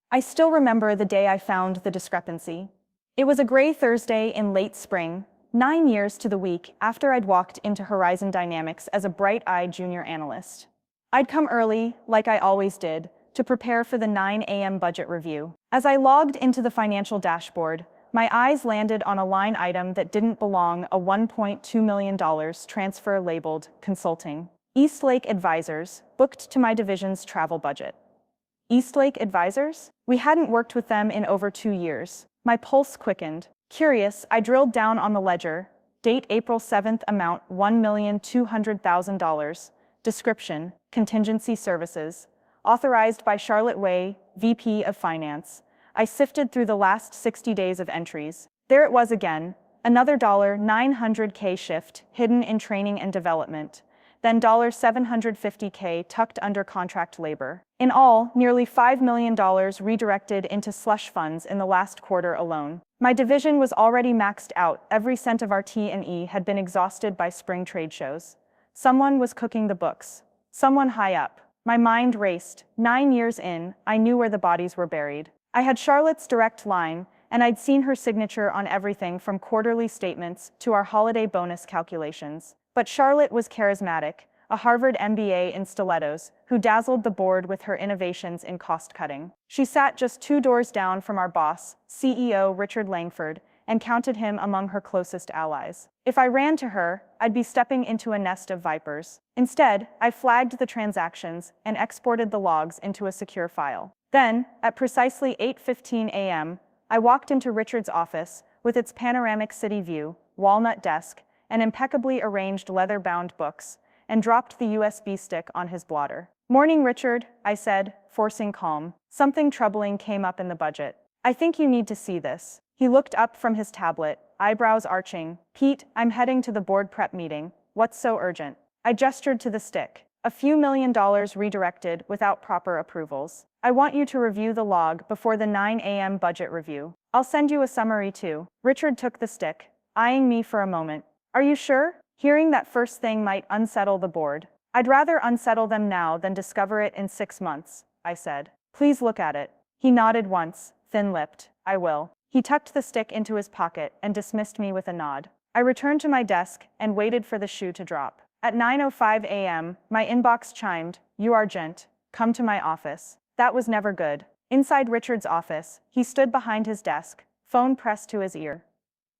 I still remember the day I found the discrepancy. It was a gray Thursday in late spring, 9 years to the week after I'd walked into Horizon Dynamics as a bright-eyed junior analyst. I'd come early, like I always did, to prepare for the 9 a.m. budget review. As I logged into the financial dashboard, my eyes landed on a line item that didn't belong, a $1.2 million transfer labeled Consulting. Eastlake Advisors, booked to my division's travel budget. Eastlake Advisors? We hadn't worked with them in over 2 years. My pulse quickened. Curious, I drilled down on the ledger. Date April 7th, amount $1,200,000. Description, contingency services. Authorized by Charlotte Way, VP of Finance. I sifted through the last 60 days of entries. There it was again, another $900K shift hidden in training and development, then $750K tucked under contract labor. In all, nearly $5 million redirected into slush funds in the last quarter alone. My division was already maxed out. Every cent of our T&E had been exhausted by spring trade shows. Someone was cooking the books. Someone high up. My mind raced. 9 years in, I knew where the bodies were buried. I had Charlotte's direct line, and I'd seen her signature on everything from quarterly statements to our holiday bonus calculations. But Charlotte was charismatic, a Harvard MBA in stilettos, who dazzled the board with her innovations in cost-cutting. She sat just 2 doors down from our boss, CEO Richard Langford, and counted him among her closest allies. If I ran to her, I'd be stepping into a nest of vipers. Instead, I flagged the transactions and exported the logs into a secure file. Then, at precisely 8:15 a.m., I walked into Richard's office with its panoramic city view, walnut desk, and impeccably arranged leather-bound books, and dropped the USB stick on his blotter. "Morning, Richard," I said, forcing calm. Something troubling came up in the budget. "I think you need to see this." He looked up from his tablet, eyebrows arching. "Pete, I'm heading to the board prep meeting. What's so urgent?" I gestured to the stick. "A few $1 million redirected without proper approvals. I want you to review the log before the 9 a.m. budget review. I'll send you a summary too." Richard took the stick, eyeing me for a moment. "Are you sure? Hearing that first thing might unsettle the board." "I'd rather unsettle them now than discover it in 6 months," I said. "Please look at it." He nodded once, thin-lipped. "I will." He tucked the stick into his pocket and dismissed me with a nod. I returned to my desk and waited for the shoe to drop. At 9:05 a.m., my inbox chimed, "You Argent, come to my office." That was never good. Inside Richard's office, he stood behind his desk, phone pressed to his ear.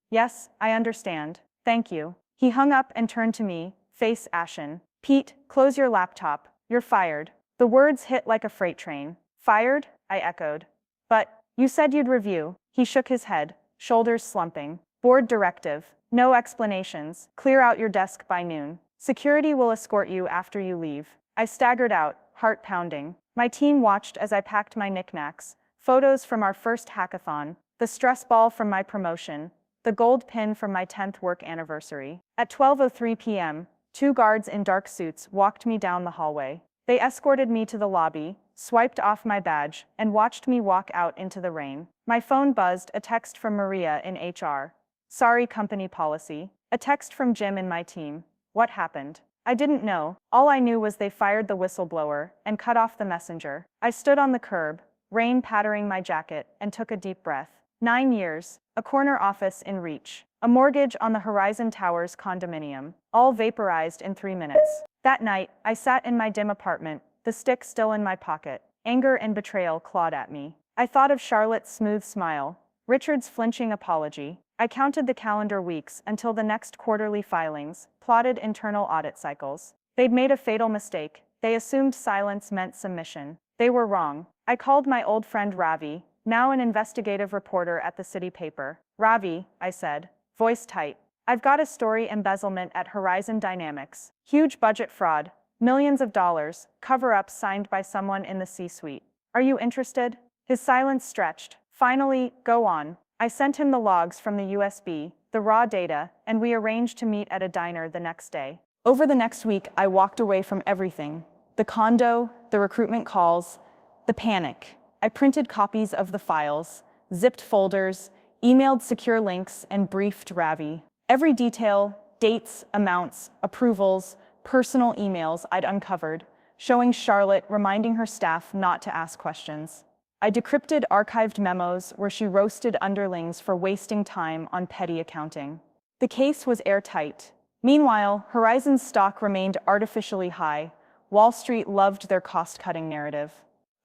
"Yes, I understand. Thank you." He hung up and turned to me, face ashen. "Pete, close your laptop. You're fired." The words hit like a freight train. "Fired?" I echoed. "But, you said you'd review." He shook his head, shoulders slumping. "Board directive. No explanations. Clear out your desk by noon. Security will escort you after you leave." I staggered out, heart pounding. My team watched as I packed my knickknacks, photos from our first hackathon, the stress ball from my promotion, the gold pin from my 10th work anniversary. At 12:03 p.m., 2 guards in dark suits walked me down the hallway. They escorted me to the lobby, swiped off my badge, and watched me walk out into the rain. My phone buzzed, a text from Maria in HR. "Sorry, company policy." A text from Jim in my team. What happened? I didn't know. All I knew was they fired the whistleblower and cut off the messenger. I stood on the curb, rain pattering my jacket, and took a deep breath. 9 years, a corner office in reach, a mortgage on the Horizon Towers condominium, all vaporized in 3 minutes. That night, I sat in my dim apartment, the stick still in my pocket. Anger and betrayal clawed at me. I thought of Charlotte's smooth smile, Richard's flinching apology. I counted the calendar weeks until the next quarterly filings, plotted internal audit cycles. They'd made a fatal mistake. They assumed silence meant submission. They were wrong. I called my old friend Ravi, now an investigative reporter at the city paper. "Ravi," I said, voice tight, "I've got a story: embezzlement at Horizon Dynamics. Huge budget fraud, millions of dollars, cover-up signed by someone in the C-suite. Are you interested?" His silence stretched. "Finally, go on." I sent him the logs from the USB, the raw data, and we arranged to meet at a diner the next day. Over the next week, I walked away from everything. The condo, the recruitment calls, the panic. I printed copies of the files, zipped folders, emailed secure links, and briefed Ravi. Every detail, dates, amounts, approvals, personal emails I'd uncovered, showing Charlotte, reminding her staff not to ask questions. I decrypted archived memos where she roasted underlings for wasting time on petty accounting. The case was airtight. Meanwhile, Horizon's stock remained artificially high. Wall Street loved their cost-cutting narrative.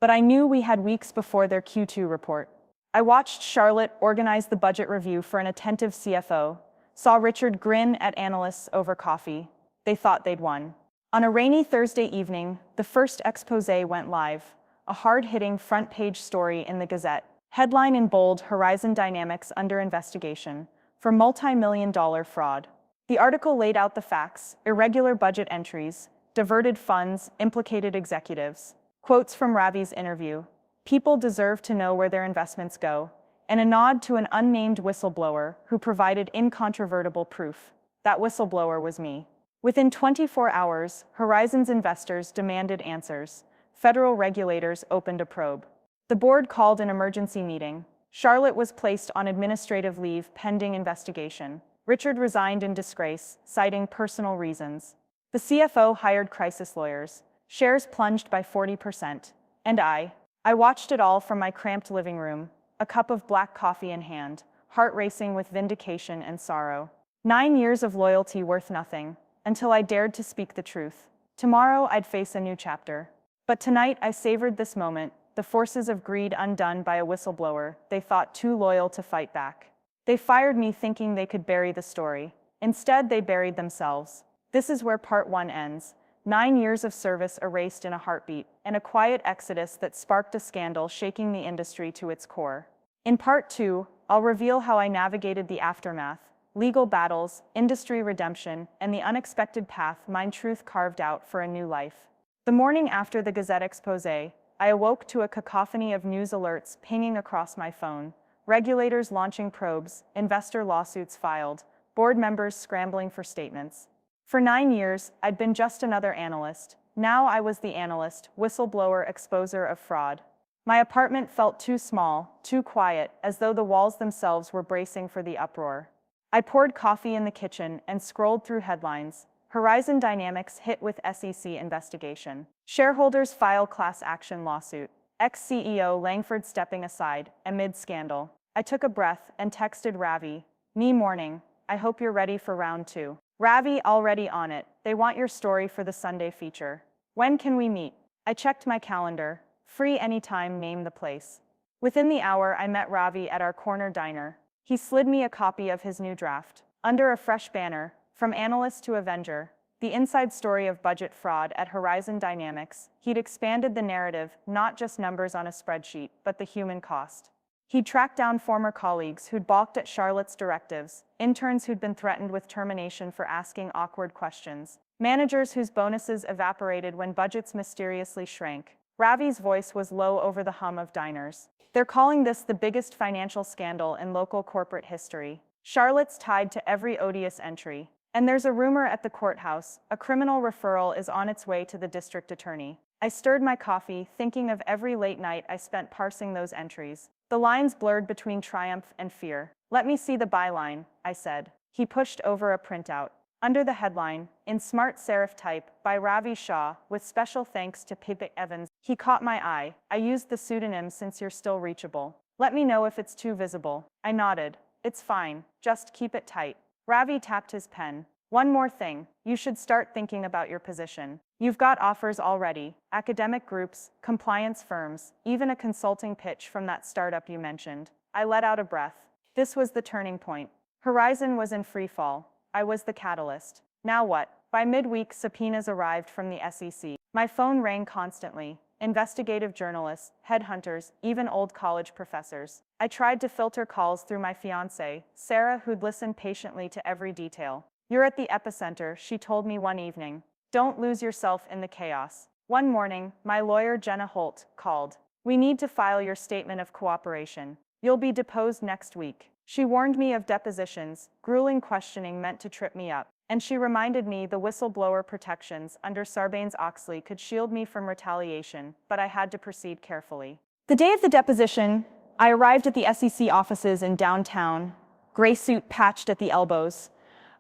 But I knew we had weeks before their Q2 report. I watched Charlotte organize the budget review for an attentive CFO, saw Richard grin at analysts over coffee. They thought they'd won. On a rainy Thursday evening, the first exposé went live, a hard-hitting front-page story in the Gazette. Headline in bold: Horizon Dynamics under investigation for multi-million-dollar fraud. The article laid out the facts: irregular budget entries, diverted funds, implicated executives. Quotes from Ravi's interview: "People deserve to know where their investments go," and a nod to an unnamed whistleblower who provided incontrovertible proof. That whistleblower was me. Within 24 hours, Horizon's investors demanded answers. Federal regulators opened a probe. The board called an emergency meeting. Charlotte was placed on administrative leave pending investigation. Richard resigned in disgrace, citing personal reasons. The CFO hired crisis lawyers. Shares plunged by 40%. And I watched it all from my cramped living room, a cup of black coffee in hand, heart racing with vindication and sorrow. 9 years of loyalty worth nothing, until I dared to speak the truth. Tomorrow I'd face a new chapter. But tonight I savored this moment, the forces of greed undone by a whistleblower they thought too loyal to fight back. They fired me thinking they could bury the story. Instead, they buried themselves. This is where part 1 ends. 9 years of service erased in a heartbeat, and a quiet exodus that sparked a scandal shaking the industry to its core. In part 2, I'll reveal how I navigated the aftermath, legal battles, industry redemption, and the unexpected path Mind Truth carved out for a new life. The morning after the Gazette exposé, I awoke to a cacophony of news alerts pinging across my phone. Regulators launching probes, investor lawsuits filed, board members scrambling for statements. For 9 years, I'd been just another analyst. Now I was the analyst, whistleblower, exposer of fraud. My apartment felt too small, too quiet, as though the walls themselves were bracing for the uproar. I poured coffee in the kitchen and scrolled through headlines. Horizon Dynamics hit with SEC investigation. Shareholders file class action lawsuit. Ex-CEO Langford stepping aside amid scandal. I took a breath and texted Ravi. "Me morning. I hope you're ready for round 2. Ravi, already on it. They want your story for the Sunday feature. When can we meet? I checked my calendar. Free anytime, name the place. Within the hour, I met Ravi at our corner diner. He slid me a copy of his new draft. Under a fresh banner, From Analyst to Avenger, the inside story of budget fraud at Horizon Dynamics, he'd expanded the narrative, not just numbers on a spreadsheet, but the human cost. He'd tracked down former colleagues who'd balked at Charlotte's directives, interns who'd been threatened with termination for asking awkward questions, managers whose bonuses evaporated when budgets mysteriously shrank. Ravi's voice was low over the hum of diners. They're calling this the biggest financial scandal in local corporate history. Charlotte's tied to every odious entry. And there's a rumor at the courthouse, a criminal referral is on its way to the district attorney. I stirred my coffee, thinking of every late night I spent parsing those entries. The lines blurred between triumph and fear. "Let me see the byline," I said. He pushed over a printout. Under the headline, in smart serif type, by Ravi Shah, with special thanks to payback. He caught my eye. "I used the pseudonym since you're still reachable. Let me know if it's too visible." I nodded. "It's fine. Just keep it tight." Ravi tapped his pen. "One more thing. You should start thinking about your position. You've got offers already. Academic groups, compliance firms, even a consulting pitch from that startup you mentioned." I let out a breath. This was the turning point. Horizon was in free fall. I was the catalyst. Now what? By midweek, subpoenas arrived from the SEC. My phone rang constantly. Investigative journalists, headhunters, even old college professors. I tried to filter calls through my fiancée, Sarah, who'd listened patiently to every detail. "You're at the epicenter," she told me one evening. "Don't lose yourself in the chaos." One morning, my lawyer Jenna Holt called. "We need to file your statement of cooperation. You'll be deposed next week." She warned me of depositions, grueling questioning meant to trip me up. And she reminded me the whistleblower protections under Sarbanes-Oxley could shield me from retaliation, but I had to proceed carefully. The day of the deposition, I arrived at the SEC offices in downtown, gray suit patched at the elbows.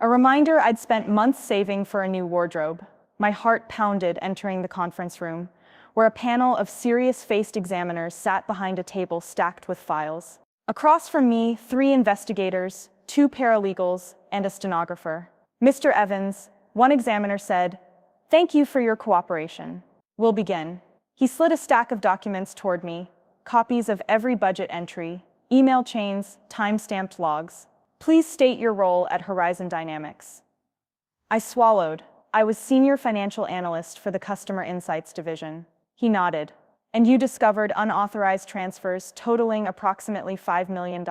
A reminder I'd spent months saving for a new wardrobe. My heart pounded entering the conference room. where a panel of serious-faced examiners sat behind a table stacked with files. Across from me, 3 investigators, 2 paralegals, and a stenographer. "Mr. Evans," one examiner said, "thank you for your cooperation. We'll begin." He slid a stack of documents toward me, copies of every budget entry, email chains, time-stamped logs. "Please state your role at Horizon Dynamics." I swallowed. I was senior financial analyst for the Customer Insights division. He nodded. "And you discovered unauthorized transfers totaling approximately $5 million,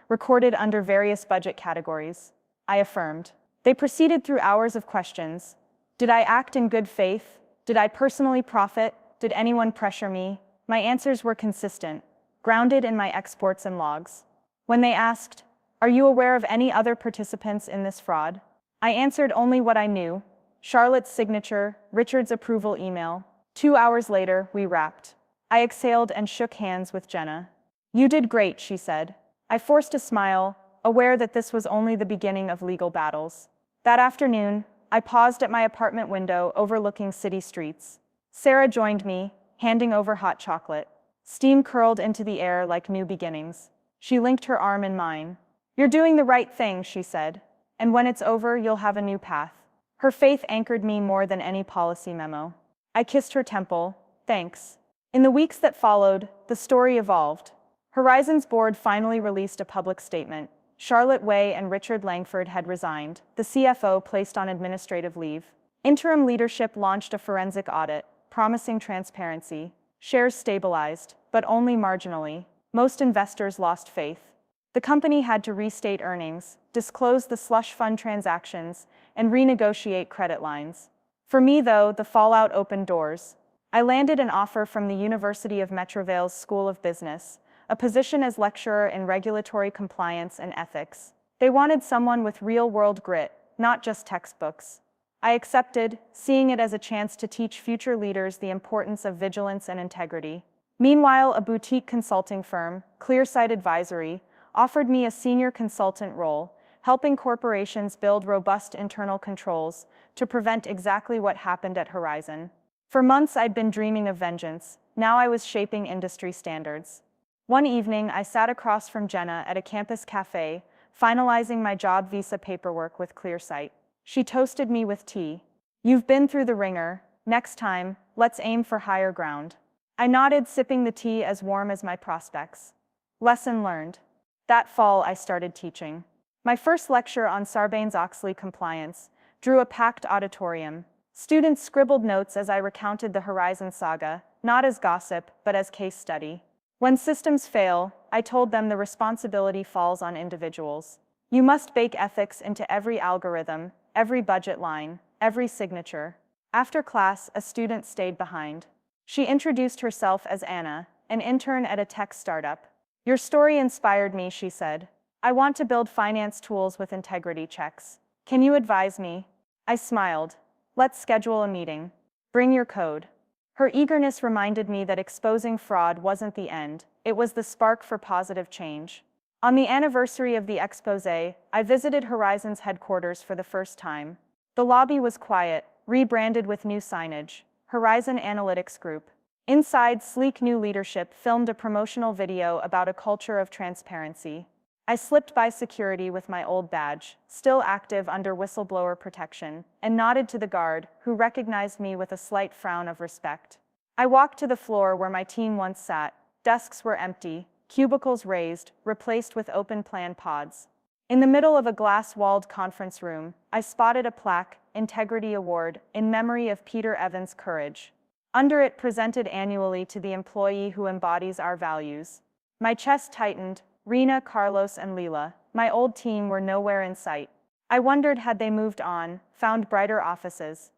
recorded under various budget categories." I affirmed. They proceeded through hours of questions. Did I act in good faith? Did I personally profit? Did anyone pressure me? My answers were consistent, grounded in my exports and logs. When they asked, "Are you aware of any other participants in this fraud?" I answered only what I knew: Charlotte's signature, Richard's approval email. 2 hours later, we wrapped. I exhaled and shook hands with Jenna. "You did great," she said. I forced a smile, aware that this was only the beginning of legal battles. That afternoon, I paused at my apartment window overlooking city streets. Sarah joined me, handing over hot chocolate. Steam curled into the air like new beginnings. She linked her arm in mine. "You're doing the right thing," she said. "And when it's over, you'll have a new path." Her faith anchored me more than any policy memo. I kissed her temple. "Thanks." In the weeks that followed, the story evolved. Horizon's board finally released a public statement. Charlotte Way and Richard Langford had resigned, the CFO placed on administrative leave. Interim leadership launched a forensic audit, promising transparency. Shares stabilized, but only marginally. Most investors lost faith. The company had to restate earnings, disclose the slush fund transactions, and renegotiate credit lines. For me, though, the fallout opened doors. I landed an offer from the University of Metrovale's School of Business, a position as lecturer in regulatory compliance and ethics. They wanted someone with real-world grit, not just textbooks. I accepted, seeing it as a chance to teach future leaders the importance of vigilance and integrity. Meanwhile, a boutique consulting firm, Clearsight Advisory, offered me a senior consultant role, helping corporations build robust internal controls to prevent exactly what happened at Horizon. For months, I'd been dreaming of vengeance. Now I was shaping industry standards. One evening, I sat across from Jenna at a campus cafe, finalizing my job visa paperwork with Clearsight. She toasted me with tea. "You've been through the ringer. Next time, let's aim for higher ground." I nodded, sipping the tea as warm as my prospects. Lesson learned. That fall, I started teaching. My first lecture on Sarbanes-Oxley compliance drew a packed auditorium. Students scribbled notes as I recounted the Horizon saga, not as gossip, but as case study. When systems fail, I told them the responsibility falls on individuals. You must bake ethics into every algorithm, every budget line, every signature. After class, a student stayed behind. She introduced herself as Anna, an intern at a tech startup. "Your story inspired me," she said. "I want to build finance tools with integrity checks. Can you advise me?" I smiled. "Let's schedule a meeting. Bring your code." Her eagerness reminded me that exposing fraud wasn't the end, it was the spark for positive change. On the anniversary of the exposé, I visited Horizon's headquarters for the first time. The lobby was quiet, rebranded with new signage, Horizon Analytics Group. Inside, sleek new leadership filmed a promotional video about a culture of transparency. I slipped by security with my old badge, still active under whistleblower protection, and nodded to the guard, who recognized me with a slight frown of respect. I walked to the floor where my team once sat. Desks were empty, cubicles raised, replaced with open-plan pods. In the middle of a glass-walled conference room, I spotted a plaque, Integrity Award, in memory of Peter Evans' courage. Under it, presented annually to the employee who embodies our values. My chest tightened. Rena, Carlos, and Leela, my old team, were nowhere in sight. I wondered, had they moved on, found brighter offices?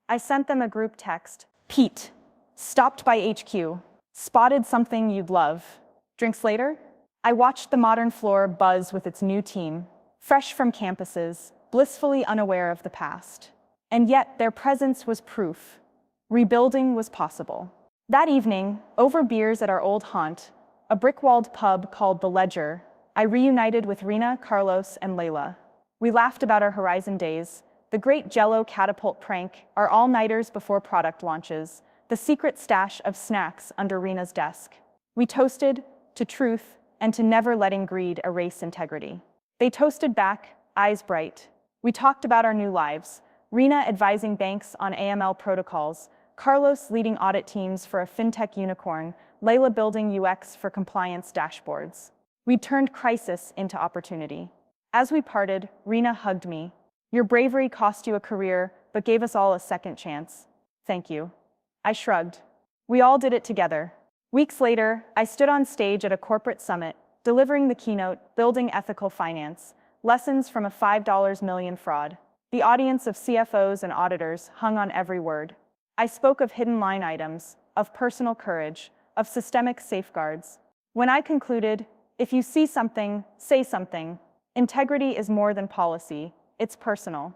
I sent them a group text. "Pete, stopped by HQ. Spotted something you'd love. Drinks later?" I watched the modern floor buzz with its new team, fresh from campuses, blissfully unaware of the past. And yet, their presence was proof. Rebuilding was possible. That evening, over beers at our old haunt, a brick-walled pub called The Ledger, I reunited with Rena, Carlos, and Layla. We laughed about our Horizon days, the great Jell-O catapult prank, our all-nighters before product launches, the secret stash of snacks under Rena's desk. We toasted to truth and to never letting greed erase integrity. They toasted back, eyes bright. We talked about our new lives, Rena advising banks on AML protocols, Carlos leading audit teams for a fintech unicorn, Layla building UX for compliance dashboards. We turned crisis into opportunity. As we parted, Rena hugged me. Your bravery cost you a career, but gave us all a second chance. Thank you. I shrugged. We all did it together. Weeks later, I stood on stage at a corporate summit, delivering the keynote, Building Ethical Finance, Lessons from a $5 Million Fraud. The audience of CFOs and auditors hung on every word. I spoke of hidden line items, of personal courage, of systemic safeguards. When I concluded, if you see something, say something. Integrity is more than policy, it's personal.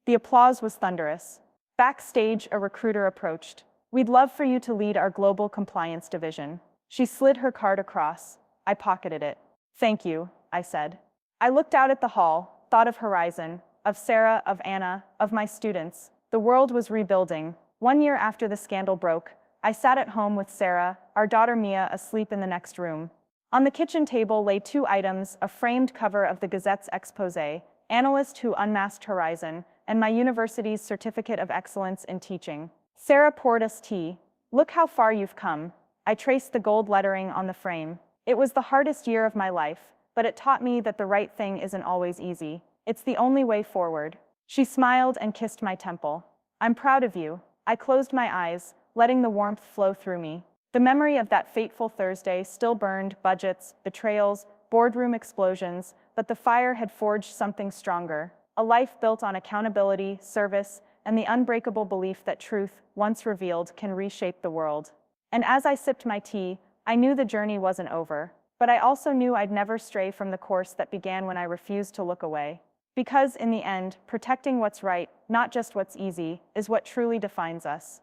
The applause was thunderous. Backstage, a recruiter approached. We'd love for you to lead our global compliance division. She slid her card across. I pocketed it. Thank you, I said. I looked out at the hall, thought of Horizon, of Sarah, of Anna, of my students. The world was rebuilding. 1 year after the scandal broke, I sat at home with Sarah, our daughter Mia asleep in the next room. On the kitchen table lay 2 items, a framed cover of the Gazette's exposé, Analyst Who Unmasked Horizon, and my university's Certificate of Excellence in Teaching. Sarah poured us tea. Look how far you've come. I traced the gold lettering on the frame. It was the hardest year of my life, but it taught me that the right thing isn't always easy. It's the only way forward. She smiled and kissed my temple. I'm proud of you. I closed my eyes, letting the warmth flow through me. The memory of that fateful Thursday still burned, budgets, betrayals, boardroom explosions, but the fire had forged something stronger, a life built on accountability, service, and the unbreakable belief that truth, once revealed, can reshape the world. And as I sipped my tea, I knew the journey wasn't over, but I also knew I'd never stray from the course that began when I refused to look away. Because, in the end, protecting what's right, not just what's easy, is what truly defines us.